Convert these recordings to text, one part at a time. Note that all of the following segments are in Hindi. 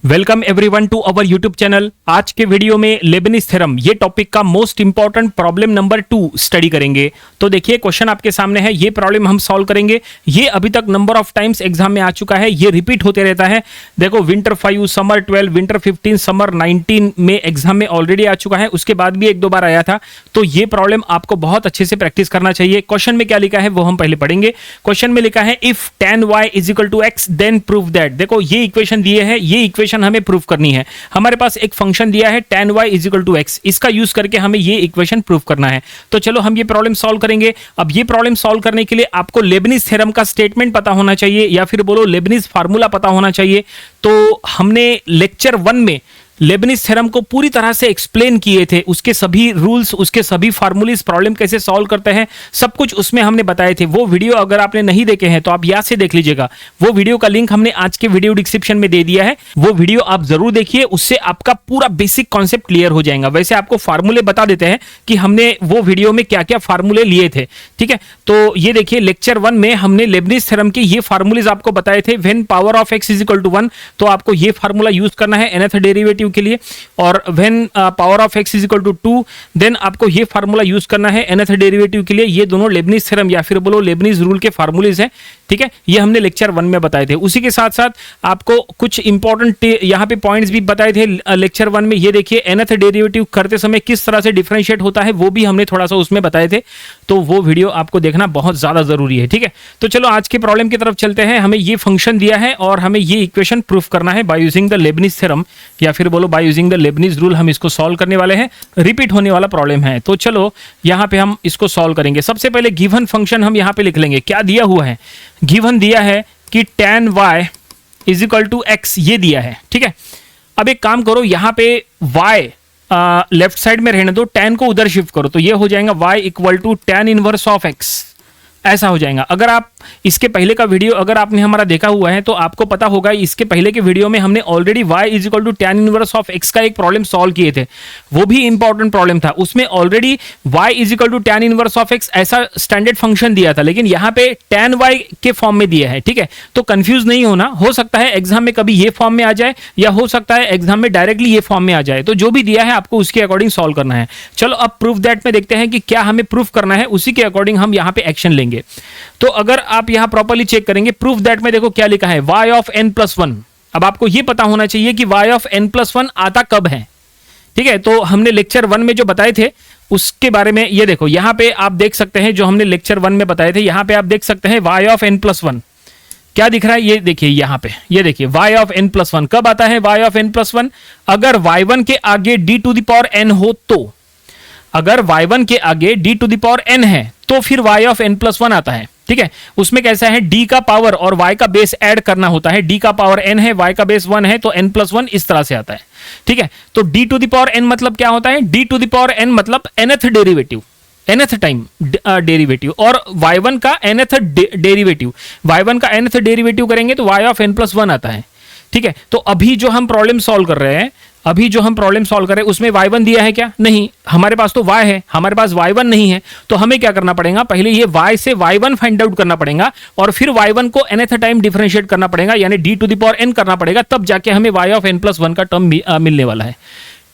Welcome everyone to our YouTube channel. आज के वीडियो में लेबनिज थ्योरम ये टॉपिक का most important problem number 2 study करेंगे। तो देखिए क्वेश्चन आपके सामने है, ये प्रॉब्लम हम सॉल्व करेंगे। ये अभी तक नंबर ऑफ टाइम्स एग्जाम में आ चुका है, ये रिपीट होते रहता है। देखो विंटर 5, समर 12, विंटर 15, समर 19 में एग्जाम में ऑलरेडी आ चुका है, उसके बाद भी एक दो बार आया था। तो ये प्रॉब्लम आपको बहुत अच्छे से प्रैक्टिस करना चाहिए। क्वेश्चन में क्या लिखा है वो हम पहले पढ़ेंगे। क्वेश्चन में लिखा है if tan y is equal to X then prove that. देखो ये इक्वेशन दिए है, ये इक्वेशन हमें प्रूफ करनी है। हमारे पास एक फंक्शन दिया है tan y is equal to X, इसका यूज करके हमें ये इक्वेशन प्रूफ करना है। तो चलो हम ये प्रॉब्लम सॉल्व करेंगे। अब ये प्रॉब्लम सॉल्व करने के लिए आपको लेबनिज थ्योरम का स्टेटमेंट पता होना चाहिए, या फिर बोलो लेबनिज फार्मूला पता होना चाहिए। तो हमने लेक्चर 1 में लेबनिज थ्योरम को पूरी तरह से एक्सप्लेन किए थे, उसके सभी रूल्स, उसके सभी फार्मूलेस, प्रॉब्लम कैसे सॉल्व करते हैं, सब कुछ उसमें हमने बताए थे। वो वीडियो अगर आपने नहीं देखे हैं तो आप यहाँ से देख लीजिएगा। वो वीडियो का लिंक हमने आज के वीडियो डिस्क्रिप्शन में दे दिया है, वो वीडियो आप जरूर देखिए, उससे आपका पूरा बेसिक कॉन्सेप्ट क्लियर हो जाएगा। वैसे आपको फार्मूले बता देते हैं कि हमने वो वीडियो में क्या क्या फार्मूले लिए थे, ठीक है। तो ये देखिए लेक्चर 1 में हमने लेबनिज थ्योरम के ये फार्मूलेज आपको बताए थे। When power of X is equal to 1, तो आपको ये फार्मूला यूज करना है nth डेरिवेटिव के लिए। और when power of X is equal to 2, then आपको ये फार्मूला यूज करना है nth डेरिवेटिव के लिए। ये दोनों लेबनिज थ्योरम या फिर बोलो लेबनिज रूल के फार्मूलेज हैं, ठीक है। ये हमने लेक्चर 1 में बताए थे। उसी के साथ साथ आपको कुछ इंपॉर्टेंट यहाँ पे पॉइंट्स भी बताए थे लेक्चर 1 में। ये देखिए nth डेरिवेटिव करते समय किस तरह से डिफरेंशिएट होता है, वो भी हमने थोड़ा सा उसमें बताए थे। तो वो वीडियो आपको देखना बहुत ज्यादा जरूरी है, ठीक है। तो चलो आज के प्रॉब्लम की तरफ चलते हैं। हमें ये फंक्शन दिया है और हमें ये इक्वेशन प्रूफ करना है by using the Lebanese theorem, या फिर बोलो by using the Lebanese rule. हम इसको सॉल्व करने वाले हैं, रिपीट होने वाला प्रॉब्लम है। तो चलो यहाँ पे हम इसको सॉल्व करेंगे। सबसे पहले गिवन फंक्शन हम यहाँ पे लिख लेंगे। क्या दिया हुआ है, गिवन दिया है कि tan y is equal to X, ये दिया है, ठीक है। अब एक काम करो, यहाँ पे y लेफ्ट साइड में रहने दो, tan को उधर शिफ्ट करो, तो ये हो जाएगा y equal to tan inverse of x, ऐसा हो जाएगा। अगर आप इसके पहले का वीडियो अगर आपने हमारा देखा हुआ है तो आपको पता होगा, इसके पहले के वीडियो में हमने already y is equal to tan inverse of x का एक प्रॉब्लम सॉल्व किए थे। वो भी इंपॉर्टेंट प्रॉब्लम था, उसमें already y is equal to tan inverse of x ऐसा स्टैंडर्ड फंक्शन दिया था, लेकिन यहाँ पे tan y के फॉर्म में दिया है, ठीक है। तो कंफ्यूज नहीं होना, हो सकता है एग्जाम में कभी ये फॉर्म में आ जाए, या हो सकता है एग्जाम में डायरेक्टली ये फॉर्म में आ जाए। तो जो भी दिया है आपको उसके अकॉर्डिंग सॉल्व करना है। चलो अब प्रूफ दैट में देखते हैं कि क्या हमें प्रूफ करना है, उसी के अकॉर्डिंग हम यहाँ पे एक्शन लेंगे। तो अगर आप यहां प्रॉपर्ली चेक करेंगे, प्रूफ दैट में देखो क्या लिखा है, y ऑफ n प्लस 1। अब आपको यह पता होना चाहिए कि y ऑफ n प्लस 1 आता कब है, ठीक है। तो हमने लेक्चर 1 में जो बताए थे उसके बारे में ये देखो, यहां पे आप देख सकते हैं जो हमने लेक्चर 1 में बताए थे। यहां पे आप देख सकते हैं y ऑफ n प्लस 1 क्या दिख रहा है, ये देखिए यहां पे, ये देखिए y ऑफ n प्लस 1 कब आता है, y ऑफ n प्लस 1 अगर y1 के आगे d to the power n हो तो, अगर y1 के आगे d to the power n है तो फिर y ऑफ n प्लस 1 आता है, ठीक है। उसमें कैसा है, d का पावर और y का बेस ऐड करना होता है। d का पावर n है, y का बेस 1 है, तो n प्लस 1 इस तरह से आता है, ठीक है। तो d to the power n मतलब क्या होता है, d to the power n मतलब nth derivative, nth time derivative, और y1 का nth डेरिवेटिव, y1 का nth डेरिवेटिव करेंगे तो y ऑफ n प्लस 1 आता है, ठीक है। तो अभी जो हम प्रॉब्लम सॉल्व कर रहे हैं, उसमें y1 दिया है क्या, नहीं, हमारे पास तो y है, हमारे पास y1 नहीं है। तो हमें क्या करना पड़ेगा, पहले ये y से y1 फाइंड आउट करना पड़ेगा, और फिर y1 को nth टाइम डिफरेंशिएट करना पड़ेगा, यानी d to the power n करना पड़ेगा, तब जाके हमें y ऑफ n प्लस 1 का टर्म मिलने वाला है,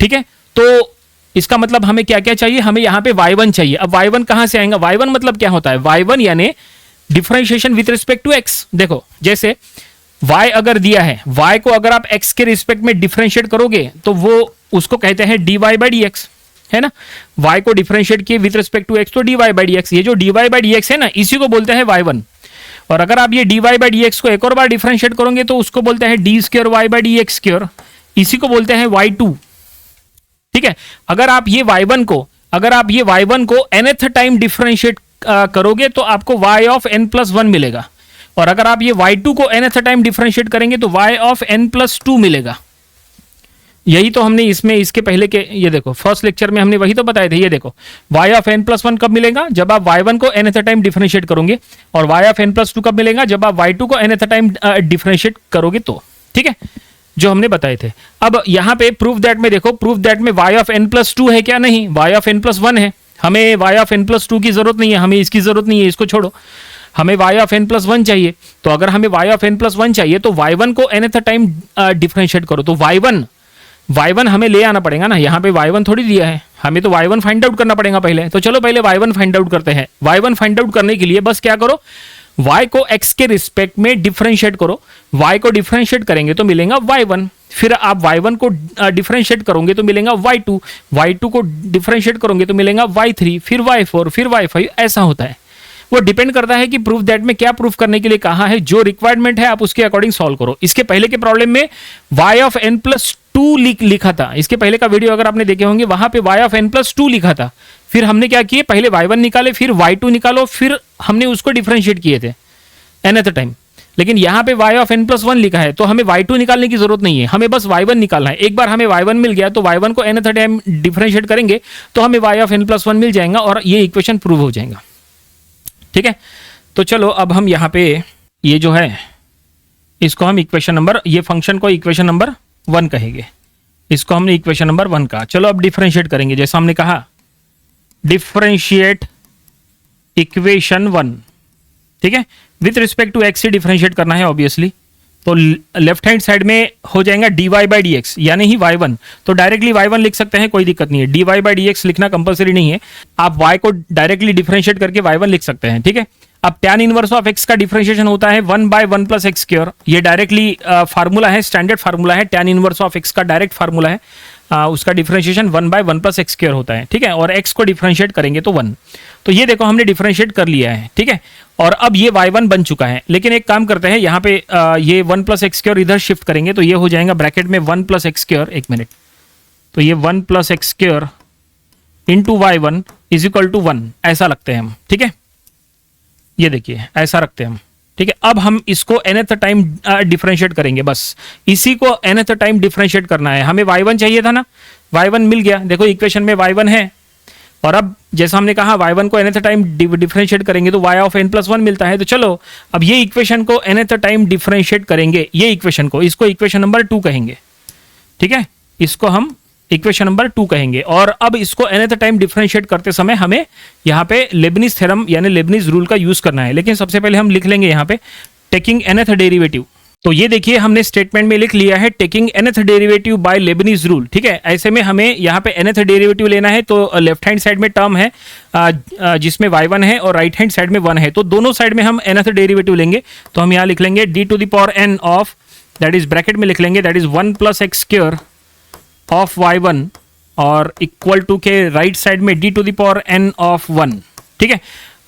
ठीक है। तो इसका मतलब हमें क्या क्या चाहिए, हमें यहाँ पे y1 चाहिए। अब y1 कहां से आएगा, y1 मतलब क्या होता है, y1 यानी differentiation with respect to x। देखो जैसे y अगर दिया है, y को अगर आप x के रिस्पेक्ट में डिफरेंशिएट करोगे तो वो उसको कहते हैं dy बाई dx, है ना। y को डिफरेंशिएट किए विथ रिस्पेक्ट टू x तो dy बाई dx, ये जो dy बाई dx है ना, इसी को बोलते हैं y1। और अगर आप ये dy बाई dx को एक और बार डिफरेंशिएट करोगे तो उसको बोलते हैं d square y by dx square, इसी को बोलते हैं y2, ठीक है। अगर आप ये y1 को nth टाइम डिफरेंशिएट करोगे तो आपको y ऑफ n प्लस 1 मिलेगा, और अगर आप ये y2 को nth टाइम डिफरेंशिएट करेंगे तो y ऑफ n प्लस 2 मिलेगा। यही तो हमने इसमें इसके पहले के, ये देखो फर्स्ट लेक्चर में हमने वही तो बताए थे। ये देखो y ऑफ n प्लस 1 कब मिलेगा, जब आप y1 को nth टाइम डिफरेंशिएट करोगे, और y ऑफ n प्लस 2 कब मिलेगा, जब आप y2 को nth टाइम डिफरेंशिएट करोगे तो, ठीक है, जो हमने बताए थे। अब यहाँ पे प्रूफ दैट में देखो, प्रूफ दैट में y ऑफ n प्लस 2 है क्या, नहीं, y ऑफ n प्लस 1 है। हमें y ऑफ n प्लस 2 की जरूरत नहीं है, हमें इसकी जरूरत नहीं है, इसको छोड़ो। हमें y of n plus one चाहिए, तो अगर हमें y of n plus one चाहिए तो y1 को nth टाइम डिफरेंशिएट करो, तो y1 हमें ले आना पड़ेगा ना, यहाँ पे y1 थोड़ी दिया है, हमें तो y1 फाइंड आउट करना पड़ेगा पहले। तो चलो पहले y1 फाइंड आउट करते हैं। y1 फाइंड आउट करने के लिए बस क्या करो, y को x के रिस्पेक्ट में डिफरेंशिएट करो, y को डिफरेंशिएट करेंगे तो मिलेगा y1, फिर आप y1 को डिफरेंशिएट करोगे तो मिलेगा y2, y2 को डिफरेंशिएट करोगे तो मिलेगा y3, फिर y4, फिर y5, ऐसा होता है। वो डिपेंड करता है कि प्रूफ दैट में क्या प्रूफ करने के लिए कहा है, जो रिक्वायरमेंट है आप उसके अकॉर्डिंग सॉल्व करो। इसके पहले के प्रॉब्लम में y of n plus two लिखा था, इसके पहले का वीडियो अगर आपने देखे होंगे वहां पे y of n plus two लिखा था, फिर हमने क्या किए, पहले y1 निकाले, फिर y2 निकालो, फिर हमने उसको डिफरेंशिएट किए थे nth टाइम। लेकिन यहाँ पे y of n plus one लिखा है तो हमें y2 निकालने की जरूरत नहीं है, हमें बस y1 निकालना है। एक बार हमें y1 मिल गया तो y1 को nth टाइम डिफरेंशिएट करेंगे तो हमें y of n plus one मिल जाएगा और ये इक्वेशन प्रूव हो जाएगा। ठीक है, तो चलो अब हम यहाँ पे ये जो है इसको हम इक्वेशन नंबर, ये फंक्शन को इक्वेशन नंबर 1 कहेंगे, इसको हमने इक्वेशन नंबर 1 कहा। चलो अब डिफरेंशिएट करेंगे, जैसा हमने कहा डिफरेंशिएट इक्वेशन 1, ठीक है, विथ रिस्पेक्ट टू एक्स से डिफरेंशिएट करना है ऑब्वियसली। तो लेफ्ट हैंड साइड में हो जाएगा dy बाई डी एक्स, यानी ही y1, तो डायरेक्टली y1 लिख सकते हैं, कोई दिक्कत नहीं है। dy बाई डी एक्स लिखना कंपलसरी नहीं है, आप y को डायरेक्टली डिफरेंशिएट करके y1 लिख सकते हैं। ठीक है, अब tan इनवर्स ऑफ x का डिफरेंशिएशन होता है 1 बाय 1 प्लस एक्स स्क्वायर, ये डायरेक्टली फार्मूला है, स्टैंडर्ड फार्मूला है, tan इनवर्स ऑफ x का डायरेक्ट फार्मूला है, उसका differentiation 1 by 1 plus x square होता है। ठीक है, और x को डिफरेंशिएट करेंगे तो 1, तो ये देखो हमने डिफरेंशिएट कर लिया है। ठीक है, और अब ये y1 बन चुका है, लेकिन एक काम करते हैं, यहाँ पे ये 1 प्लस एक्स स्क्वायर इधर शिफ्ट करेंगे तो ये हो जाएगा ब्रैकेट में 1 प्लस एक्स स्क्वायर, एक मिनट, तो ये 1 plus x square into y1 is equal to 1, ऐसा लगते हैं हम। ठीक है, ये देखिए ऐसा रखते हैं हम। ठीक है, अब हम इसको nth टाइम डिफरेंशिएट करेंगे, बस इसी को nth टाइम डिफरेंशिएट करना है। हमें y1 चाहिए था ना, y1 मिल गया, देखो इक्वेशन में y1 है, और अब जैसा हमने कहा y1 को nth टाइम डिफरेंशिएट करेंगे तो y of n plus one मिलता है। तो चलो अब ये इक्वेशन को nth टाइम डिफरेंशिएट करेंगे, ये इक्वेशन को, इसको इक्वेशन नंबर 2 कहेंगे। ठीक है, इसको हम इक्वेशन नंबर 2 कहेंगे, और अब इसको nth टाइम डिफरेंशिएट करते समय हमें यहाँ पे लेबनिज थ्योरम यानी लेबनिज रूल का यूज करना है। लेकिन सबसे पहले हम लिख लेंगे यहाँ पे टेकिंग nth डेरिवेटिव। तो ये देखिए हमने स्टेटमेंट में लिख लिया है taking nth derivative by Leibniz rule. ठीक है, ऐसे में हमें यहाँ पे nth डेरिवेटिव लेना है, तो लेफ्ट हैंड साइड में टर्म है जिसमें y1 है और राइट हैंड साइड में 1 है, तो दोनों साइड में हम nth डेरिवेटिव लेंगे। तो हम यहाँ लिख लेंगे d to the power n of, that is bracket में लिख लेंगे, that is 1 plus x square of y1 और इक्वल टू के राइट साइड में d to the power n of 1। ठीक है,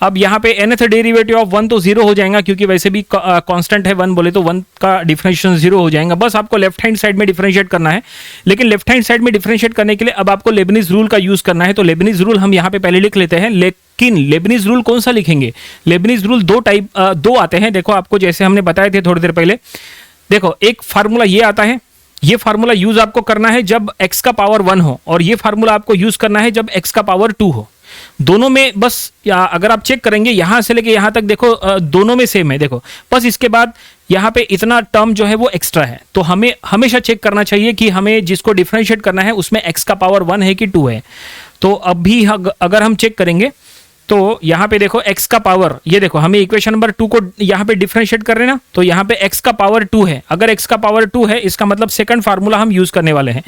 अब यहाँ पे nth डेरिवेटिव ऑफ 1 तो 0 हो जाएगा, क्योंकि वैसे भी कांस्टेंट है 1 बोले तो 1 का डिफरेंशिएशन 0 हो जाएगा। बस आपको लेफ्ट हैंड साइड में डिफरेंशिएट करना है, लेकिन लेफ्ट हैंड साइड में डिफरेंशिएट करने के लिए अब आपको लेबनिज रूल का यूज करना है। तो लेबनिज रूल हम यहाँ पे पहले लिख लेते हैं, लेकिन लेबनिज रूल कौन सा लिखेंगे? लेबनिज रूल दो आते हैं, देखो आपको जैसे हमने बताए थे थोड़ी देर पहले। देखो एक फार्मूला ये आता है, ये फार्मूला यूज आपको करना है जब x का पावर 1 हो, और ये फार्मूला आपको यूज करना है जब x का पावर 2 हो। दोनों में बस अगर आप चेक करेंगे यहां से लेके यहां तक, देखो दोनों में सेम है। देखो बस इसके बाद यहाँ पे इतना टर्म जो है वो एक्स्ट्रा है, तो हमें हमेशा चेक करना चाहिए कि हमें जिसको डिफरेंशिएट करना है उसमें x का पावर 1 है कि 2 है। तो अब भी अगर हम चेक करेंगे तो यहाँ पे देखो x का पावर, ये देखो हमें इक्वेशन नंबर 2 को यहाँ पे डिफरेंशिएट कर रहे हैं ना, तो यहाँ पे x का पावर 2 है। अगर x का पावर 2 है इसका मतलब सेकंड फार्मूला हम यूज करने वाले हैं,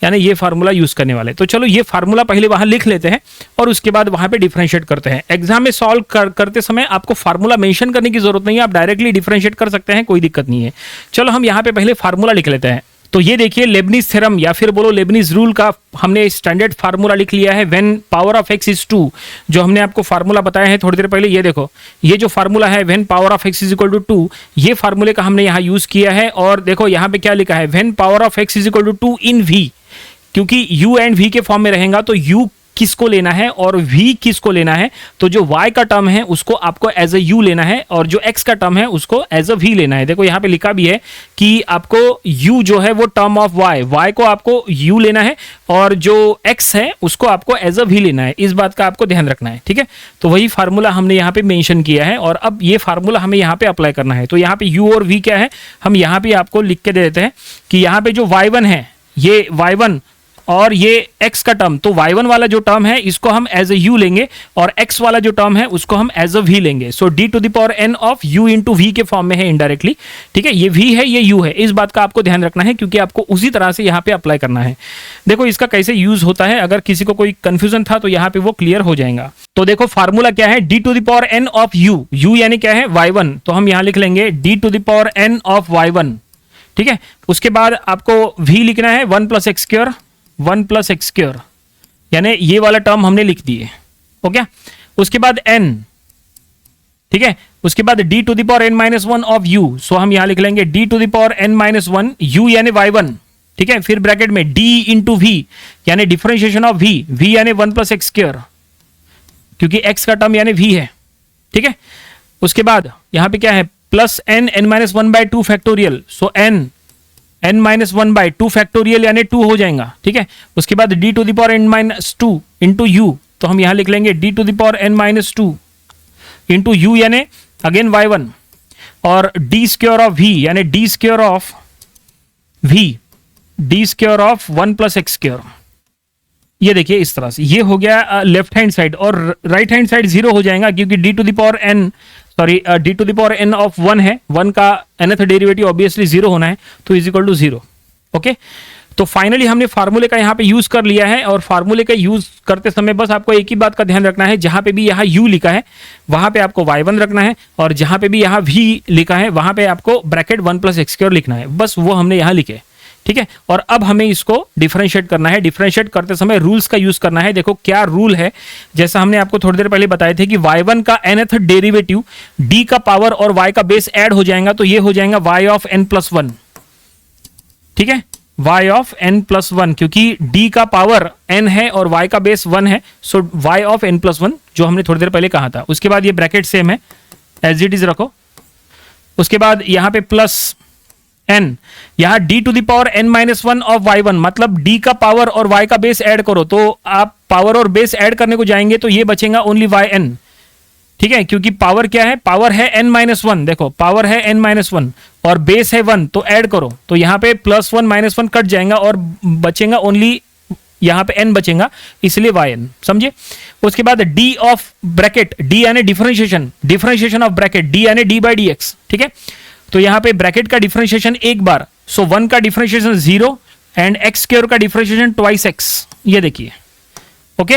यानी ये फार्मूला यूज करने वाले हैं। तो चलो ये फार्मूला पहले वहां लिख लेते हैं और उसके बाद वहां पे डिफरेंशिएट करते हैं। एग्जाम में सॉल्व करते समय आपको फार्मूला मेंशन करने की जरूरत नहीं है, आप डायरेक्टली डिफरेंशिएट कर सकते हैं, कोई दिक्कत नहीं है। चलो हम यहाँ पे पहले फार्मूला लिख लेते हैं। तो ये देखिए लेबनिज थ्योरम या फिर बोलो लेबनिज रूल का हमने स्टैंडर्ड फार्मूला लिख लिया है, when power of x is 2, जो हमने आपको फार्मूला बताया है थोड़ी देर पहले। ये देखो ये जो फार्मूला है when power of x is equal to 2, ये फार्मूले का हमने यहाँ यूज किया है। और देखो यहाँ पे क्या लिखा है, when power of x is equal to 2 in v, क्योंकि u एंड v के फॉर्म में रहेगा तो u किसको लेना है और v किसको लेना है, तो जो y का टर्म है उसको आपको एज अ u लेना है और जो x का टर्म है उसको एज अ v लेना है। देखो यहाँ पे लिखा भी है कि आपको u जो है वो टर्म ऑफ y को आपको u लेना है और जो x है उसको आपको एज अ v लेना है, इस बात का आपको ध्यान रखना है। ठीक है, तो वही फार्मूला हमने यहाँ पे मेंशन किया है और अब ये फार्मूला हमें यहाँ पे अप्लाई करना है। तो यहाँ पे u और v क्या है हम यहाँ पे आपको लिख के दे देते हैं कि यहाँ पे जो y1 है, ये y1 और ये x का टर्म, तो y1 वाला जो टर्म है इसको हम एज ए u लेंगे और x वाला जो टर्म है उसको हम एज अ v लेंगे। So d to the power n of u into v के फॉर्म में है इनडायरेक्टली, ठीक है। ये v है, ये u है, इस बात का आपको ध्यान रखना है क्योंकि आपको उसी तरह से यहाँ पे अप्लाई करना है। देखो इसका कैसे यूज होता है, अगर किसी को कोई कंफ्यूजन था तो यहाँ पे वो क्लियर हो जाएगा। तो देखो फार्मूला क्या है, d to the power n of u, u यानी क्या है y1, तो हम यहाँ लिख लेंगे d to the power n of y1, ठीक है। उसके बाद आपको v लिखना है 1 plus x square, 1 plus x square, यानी ये वाला टर्म हमने लिख दिए, ओके। उसके बाद n, ठीक है। उसके बाद d to the power n minus 1 of u, so हम यहां लिख लेंगे d to the power n minus 1 u यानी y1, ठीक है। फिर ब्रैकेट में d इंटू v यानी डिफरेंशिएशन ऑफ v, v यानी 1 प्लस एक्स स्क्वायर क्योंकि x का टर्म यानी v है, ठीक है। उसके बाद यहां पे क्या है, plus n minus 1 by 2 factorial, so n minus 1 by 2 factorial यानी 2 हो जाएगा, ठीक है। उसके बाद d to the power n minus 2 into u, तो हम यहां लिख लेंगे d to the power n minus 2 into u यानी अगेन y1, और d स्क्वायर ऑफ v यानी d square of v, d square of 1 plus x square. ये देखिए इस तरह से ये हो गया लेफ्ट हैंड साइड, और राइट हैंड साइड 0 हो जाएगा क्योंकि d to the power n, sorry d to the power n of 1 है, 1 का nth डेरिवेटिव ऑब्वियसली 0 होना है, तो इज इक्वल टू 0, ओके। तो फाइनली हमने फार्मूले का यहाँ पे यूज कर लिया है, और फार्मूले का यूज करते समय बस आपको एक ही बात का ध्यान रखना है, जहां पे भी यहाँ u लिखा है वहां पे आपको y1 रखना है, और जहां पे भी यहाँ v लिखा है वहां पे आपको ब्रैकेट 1 प्लस एक्स स्क्वायर लिखना है, बस वो हमने यहाँ लिखे, ठीक है। और अब हमें इसको डिफरेंशिएट करना है। डिफरेंशिएट करते समय रूल्स का यूज करना है। देखो क्या रूल है, जैसा हमने आपको थोड़ी देर पहले बताए थे कि y1 का nth डेरिवेटिव d का पावर और y का बेस ऐड हो जाएगा, तो ये हो जाएगा y ऑफ n प्लस 1, ठीक है, y ऑफ n प्लस 1, क्योंकि d का पावर n है और y का बेस 1 है, सो y ऑफ n प्लस 1 जो हमने थोड़ी देर पहले कहा था। उसके बाद ये ब्रैकेट सेम है, एज इट इज रखो। उसके बाद यहाँ पे प्लस n, यहां d to the power n minus 1 of y1, मतलब d का पावर और y का बेस ऐड करो, तो आप पावर और बेस ऐड करने को जाएंगे तो ये बचेगा ओनली yn, ठीक है, क्योंकि पावर क्या है, पावर है n माइनस 1, देखो पावर है n माइनस 1 और बेस है 1, तो ऐड करो, तो यहाँ पे प्लस 1 माइनस 1 कट जाएगा और बचेगा ओनली यहाँ पे n बचेगा, इसलिए yn, समझे। उसके बाद d ऑफ ब्रैकेट, d यानी differentiation, differentiation of bracket d यानी d बाई dx, ठीक है। तो यहाँ पे ब्रैकेट का डिफरेंशिएशन एक बार, सो 1 का डिफरेंशिएशन 0 एंड एक्स स्क्वायर का डिफरेंशिएशन ट्वाइस x, ये देखिए, ओके।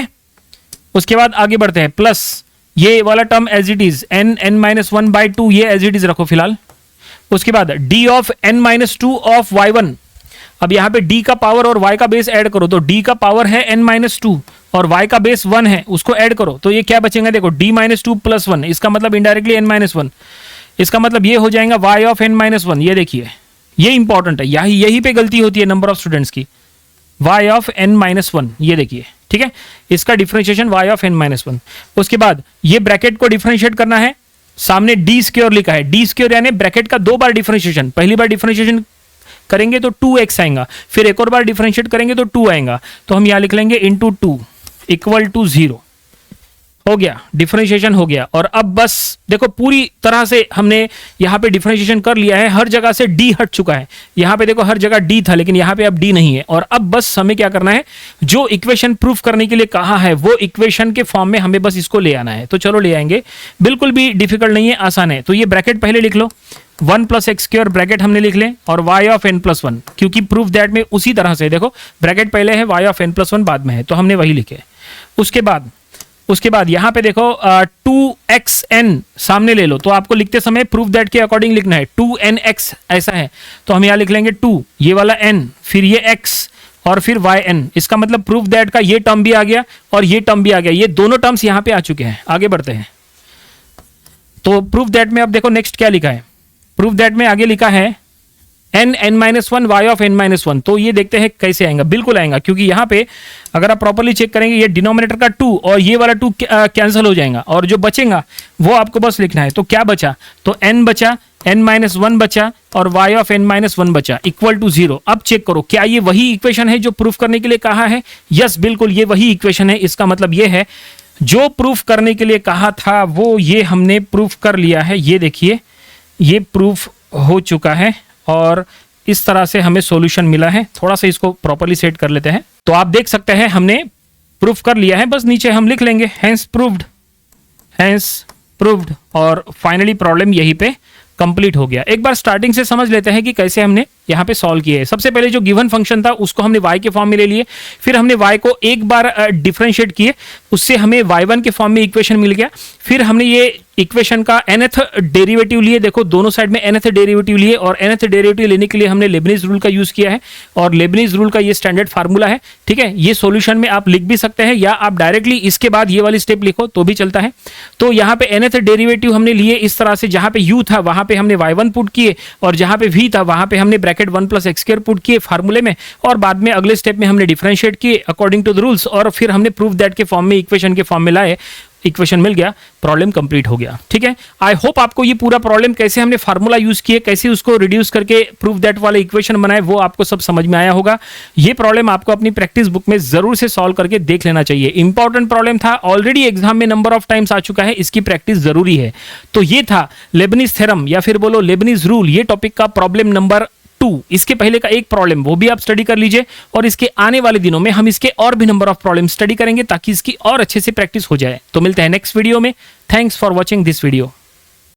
उसके बाद आगे बढ़ते हैं, प्लस ये वाला term as it is n minus 1 by 2, ये एज इट इज रखो फिलहाल। उसके बाद d of n minus 2 of y1, अब यहाँ पे d का पावर और y का बेस ऐड करो, तो d का पावर है n माइनस 2 और y का बेस 1 है, उसको ऐड करो, तो ये क्या बचेगा, देखो d माइनस 2 प्लस 1, इसका मतलब इनडायरेक्टली n माइनस 1, इसका मतलब ये हो जाएगा y ऑफ n माइनस 1। ये देखिए ये इंपॉर्टेंट है, यही पे गलती होती है नंबर ऑफ स्टूडेंट्स की, y ऑफ n माइनस 1, ये देखिए, ठीक है, इसका differentiation y of n minus 1। उसके बाद ये ब्रैकेट को डिफरेंशिएट करना है, सामने d स्क्वायर लिखा है, d स्क्वायर यानी ब्रैकेट का 2 बार डिफरेंशिएशन, पहली बार डिफरेंशिएशन करेंगे तो 2x आएगा, फिर एक और बार डिफरेंशिएट करेंगे तो 2 आएगा, तो हम यहां लिख लेंगे इंटू 2 इक्वल टू 0, हो गया, डिफरेंशिएशन हो गया। और अब बस देखो पूरी तरह से हमने यहाँ पे डिफरेंशिएशन कर लिया है, हर जगह से d हट चुका है, यहाँ पे देखो हर जगह d था लेकिन यहाँ पे अब d नहीं है, और अब बस हमें क्या करना है, जो इक्वेशन प्रूफ करने के लिए कहा है वो इक्वेशन के फॉर्म में हमें बस इसको ले आना है, तो चलो ले आएंगे, बिल्कुल भी डिफिकल्ट नहीं है, आसान है। तो ये ब्रैकेट पहले लिख लो, 1 प्लस एक्स स्क्वायर ब्रैकेट हमने लिख लें, और y ऑफ n प्लस 1, क्योंकि प्रूफ दैट में उसी तरह से देखो ब्रैकेट पहले है, y ऑफ n प्लस 1 बाद में है, तो हमने वही लिखे। उसके बाद यहाँ पे देखो 2xn सामने ले लो, तो आपको लिखते समय प्रूफ दैट के अकॉर्डिंग लिखना है, 2nx ऐसा है, तो हम यहाँ लिख लेंगे 2, ये वाला n, फिर ये x और फिर yn, इसका मतलब प्रूफ दैट का ये टर्म भी आ गया और ये टर्म भी आ गया, ये दोनों टर्म्स यहाँ पे आ चुके हैं। आगे बढ़ते हैं, तो प्रूफ दैट में अब देखो नेक्स्ट क्या लिखा है, प्रूफ दैट में आगे लिखा है n minus 1 y of n minus 1, तो ये देखते हैं कैसे आएगा, बिल्कुल आएगा, क्योंकि यहाँ पे अगर आप प्रॉपर्ली चेक करेंगे ये डिनोमिनेटर का 2 और ये वाला 2 कैंसिल हो जाएगा, और जो बचेगा वो आपको बस लिखना है। तो क्या बचा, तो n बचा, n माइनस 1 बचा और y ऑफ n माइनस 1 बचा इक्वल टू 0। अब चेक करो क्या ये वही इक्वेशन है जो प्रूफ करने के लिए कहा है, यस बिल्कुल ये वही इक्वेशन है। इसका मतलब ये है जो प्रूफ करने के लिए कहा था वो ये हमने प्रूफ कर लिया है, ये देखिए ये प्रूफ हो चुका है, और इस तरह से हमें सॉल्यूशन मिला है। थोड़ा सा इसको प्रॉपर्ली सेट कर लेते हैं। तो आप देख सकते हैं हमने प्रूफ कर लिया है, बस नीचे हम लिख लेंगे हैंस प्रूव्ड और फाइनली प्रॉब्लम यहीं पे कंप्लीट हो गया। एक बार स्टार्टिंग से समझ लेते हैं कि कैसे हमने यहाँ पे सॉल्व किए। सबसे पहले जो गिवन फंक्शन था उसको हमने y के फॉर्म में ले लिए, फिर हमने y को एक बार डिफरेंशिएट किए, उससे हमें y1 के फॉर्म में इक्वेशन मिल गया। फिर हमने ये इक्वेशन का nth डेरिवेटिव लिए, देखो दोनों साइड में nth डेरिवेटिव लिए, और nth डेरिवेटिव लेने के लिए हमने लेबनीज रूल का यूज किया है, और लेबनीज रूल का ये स्टैंडर्ड फार्मूला है। ठीक है, ये सॉल्यूशन में आप लिख भी सकते हैं या आप डायरेक्टली इसके बाद ये वाली स्टेप लिखो तो भी चलता है। तो यहाँ पे nth डेरिवेटिव हमने लिए इस तरह से, जहां पे u था वहां पे हमने y1 पुट किए, और जहां पे v था वहां पे हमने ब्रैकेट 1 + x² पुट किए फार्मूले में, और बाद में अगले स्टेप में हमने डिफरेंशिएट किए अकॉर्डिंग टू द रूल्स, और फिर हमने प्रूफ दैट के फॉर्म में, इक्वेशन के फॉर्म में लाए, इक्वेशन मिल गया, प्रॉब्लम कंप्लीट हो गया। ठीक है, आई होप आपको ये पूरा प्रॉब्लम कैसे हमने फार्मूला यूज किए, कैसे उसको रिड्यूस करके प्रूफ दैट वाले इक्वेशन बनाए, वो आपको सब समझ में आया होगा। ये प्रॉब्लम आपको अपनी प्रैक्टिस बुक में जरूर से सॉल्व करके देख लेना चाहिए। इंपॉर्टेंट प्रॉब्लम था, ऑलरेडी एग्जाम में नंबर ऑफ टाइम्स आ चुका है, इसकी प्रैक्टिस जरूरी है। तो ये था लेबनीज थ्योरम या फिर बोलो लेबनीज रूल, ये टॉपिक का प्रॉब्लम नंबर 2। इसके पहले का एक प्रॉब्लम वो भी आप स्टडी कर लीजिए, और इसके आने वाले दिनों में हम इसके और भी नंबर ऑफ प्रॉब्लम स्टडी करेंगे ताकि इसकी और अच्छे से प्रैक्टिस हो जाए। तो मिलते हैं नेक्स्ट वीडियो में। Thanks for watching this video.